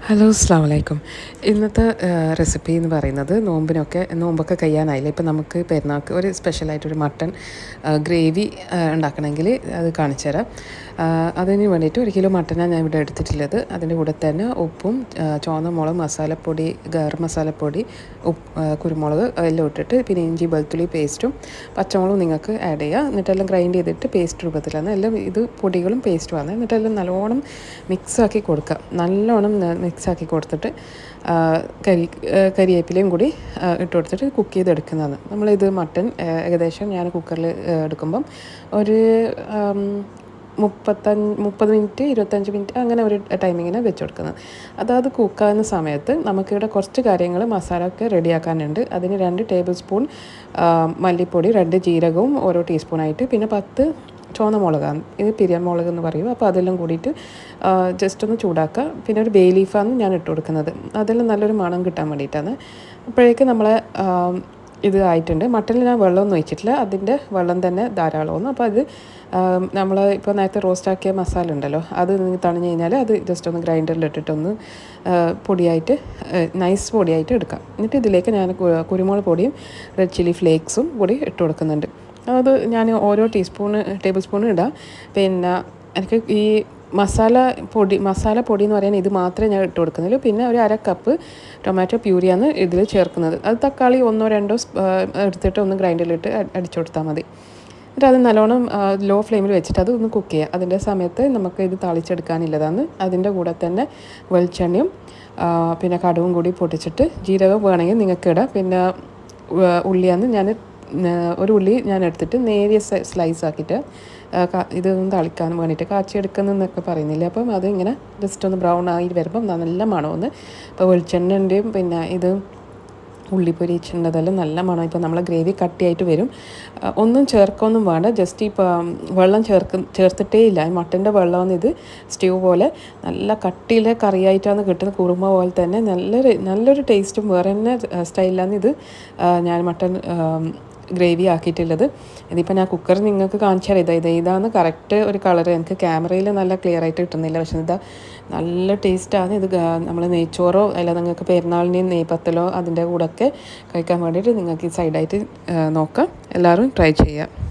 Hello അസ്സാം വലൈക്കും. ഇന്നത്തെ റെസിപ്പി എന്ന് പറയുന്നത് നോമ്പൊക്കെ കഴിയാനായില്ല. ഇപ്പം നമുക്ക് പെരുന്നാൾക്ക് ഒരു സ്പെഷ്യലായിട്ടൊരു മട്ടൺ ഗ്രേവി ഉണ്ടാക്കണമെങ്കിൽ അത് കാണിച്ചു തരാം. അതിന് വേണ്ടിയിട്ട് 1 കിലോ മട്ടനാണ് ഞാൻ ഇവിടെ എടുത്തിട്ടുള്ളത്. അതിൻ്റെ കൂടെ തന്നെ ഉപ്പും ചുവന്ന മുളക് മസാലപ്പൊടി, ഗരം മസാലപ്പൊടി, കുരുമുളക് എല്ലാം ഇട്ടിട്ട് പിന്നെ ഇഞ്ചി വെളുത്തുള്ളി പേസ്റ്റും പച്ചമുളകും നിങ്ങൾക്ക് ആഡ് ചെയ്യുക. എന്നിട്ടെല്ലാം ഗ്രൈൻഡ് ചെയ്തിട്ട് പേസ്റ്റ് രൂപത്തിലാണ് എല്ലാം ഇത് പൊടികളും പേസ്റ്റുമാണ്. എന്നിട്ടെല്ലാം നല്ലോണം മിക്സാക്കി കൊടുക്കുക. നല്ലോണം മിക്സാക്കി കൊടുത്തിട്ട് കരിവേപ്പിലയും കൂടി ഇട്ട് കൊടുത്തിട്ട് കുക്ക് ചെയ്തെടുക്കുന്നതാണ്. നമ്മളിത് മട്ടൺ ഏകദേശം ഞാൻ കുക്കറിൽ എടുക്കുമ്പം ഒരു 30 മിനിറ്റ് 25 മിനിറ്റ് അങ്ങനെ ഒരു ടൈമിങ്ങിന് വെച്ച് കൊടുക്കുന്നത്. അതായത് കുക്കാകുന്ന സമയത്ത് നമുക്കിവിടെ കുറച്ച് കാര്യങ്ങൾ മസാല ഒക്കെ റെഡിയാക്കാനുണ്ട്. അതിന് 2 ടേബിൾ സ്പൂൺ മല്ലിപ്പൊടി, 2 ജീരകവും ഓരോ ടീസ്പൂണായിട്ട്, പിന്നെ 10 ചുവന്ന മുളകാണ്, ഇത് പിരിയൻ മുളക് എന്ന് പറയും. അപ്പോൾ അതെല്ലാം കൂടിയിട്ട് ജസ്റ്റ് ഒന്ന് ചൂടാക്കുക. പിന്നെ ഒരു ബേ ലീഫാണ് ഞാൻ ഇട്ട് കൊടുക്കുന്നത്. അതെല്ലാം നല്ലൊരു മണം കിട്ടാൻ വേണ്ടിയിട്ടാണ്. അപ്പോഴേക്ക് നമ്മളെ ഇത് ആയിട്ടുണ്ട്. മട്ടനിൽ ഞാൻ വെള്ളമൊന്നും ഒഴിച്ചിട്ടില്ല, അതിൻ്റെ വെള്ളം തന്നെ ധാരാളമാണ്. അപ്പോൾ അത് നമ്മൾ ഇപ്പോൾ നേരത്തെ റോസ്റ്റാക്കിയ മസാല ഉണ്ടല്ലോ, അത് തണിഞ്ഞ് കഴിഞ്ഞാൽ അത് ജസ്റ്റ് ഒന്ന് ഗ്രൈൻഡറിൽ ഇട്ടിട്ടൊന്ന് പൊടിയായിട്ട് നൈസ് പൊടിയായിട്ട് എടുക്കാം. എന്നിട്ട് ഇതിലേക്ക് ഞാൻ കുരുമുളക് പൊടിയും റെഡ് ചില്ലി ഫ്ലേക്സും കൂടി ഇട്ട് കൊടുക്കുന്നുണ്ട്. അത് ഞാൻ ഓരോ ടേബിൾ സ്പൂണും ഇടാം. പിന്നെ എനിക്ക് ഈ മസാല പൊടി എന്ന് പറയാൻ ഇത് മാത്രമേ ഞാൻ ഇട്ട് കൊടുക്കുന്നുള്ളൂ. പിന്നെ ഒരു 1/2 കപ്പ് ടൊമാറ്റോ പ്യൂരിയാണ് ഇതിൽ ചേർക്കുന്നത്. അത് തക്കാളി 1-2 എടുത്തിട്ട് ഒന്ന് ഗ്രൈൻഡറിലിട്ട് അടിച്ചു കൊടുത്താൽ മതി. എന്നിട്ട് അത് നല്ലോണം ലോ ഫ്ലെയിമിൽ വെച്ചിട്ട് അത് ഒന്ന് കുക്ക് ചെയ്യുക. അതിൻ്റെ സമയത്ത് നമുക്ക് ഇത് താളിച്ചെടുക്കാനുള്ളതാണ്. അതിൻ്റെ കൂടെ തന്നെ വെളിച്ചെണ്ണയും പിന്നെ കടുവും കൂടി പൊട്ടിച്ചിട്ട് ജീരകം വേണമെങ്കിൽ നിങ്ങൾക്ക് ഇടാം. പിന്നെ ഉള്ളിയാണ് ഒരു ഉള്ളി ഞാൻ എടുത്തിട്ട് നേരിയ സ്ലൈസ് ആക്കിയിട്ട് ഇതൊന്നും തളിക്കാൻ വേണ്ടിയിട്ട് കാച്ചിയെടുക്കുന്നതെന്നൊക്കെ പറയുന്നില്ല. അപ്പം അതിങ്ങനെ ജസ്റ്റ് ഒന്ന് ബ്രൗൺ ആയി വരുമ്പം നല്ല മണമൊന്ന് ഇപ്പോൾ വെളിച്ചെണ്ണൻ്റെയും പിന്നെ ഇത് ഉള്ളി പൊരിച്ചിട്ടുള്ളതെല്ലാം നല്ല മണം. ഇപ്പോൾ നമ്മളെ ഗ്രേവി കട്ടിയായിട്ട് വരും. ഒന്നും ചേർക്കൊന്നും വേണ്ട, ജസ്റ്റ് ഇപ്പോൾ വെള്ളം ചേർത്തിട്ടേ ഇല്ല. ഈ മട്ടൻ്റെ വെള്ളമാണ് ഇത് സ്റ്റ്യൂ പോലെ നല്ല കട്ടിയിലെ കറിയായിട്ടാണ് കിട്ടുന്നത്. കുറുമ പോലെ തന്നെ നല്ലൊരു ടേസ്റ്റും വേറെ തന്നെ സ്റ്റൈലിലാണ് ഇത് ഞാൻ മട്ടൻ ഗ്രേവി ആക്കിയിട്ടുള്ളത്. ഇതിപ്പോൾ ഞാൻ കുക്കർ നിങ്ങൾക്ക് കാണിച്ചാൽ ഇതാണ് കറക്റ്റ് ഒരു കളർ. എനിക്ക് ക്യാമറയിൽ നല്ല ക്ലിയർ ആയിട്ട് കിട്ടുന്നില്ല, പക്ഷേ ഇതാ നല്ല ടേസ്റ്റാണ് ഇത്. നമ്മൾ നെയ്ച്ചോറോ അല്ല നിങ്ങൾക്ക് പെരുന്നാളിനെയും നെയ്പത്തലോ അതിൻ്റെ കൂടെയൊക്കെ കഴിക്കാൻ വേണ്ടിയിട്ട് നിങ്ങൾക്ക് ഈ സൈഡായിട്ട് നോക്കാം. എല്ലാവരും ട്രൈ ചെയ്യുക.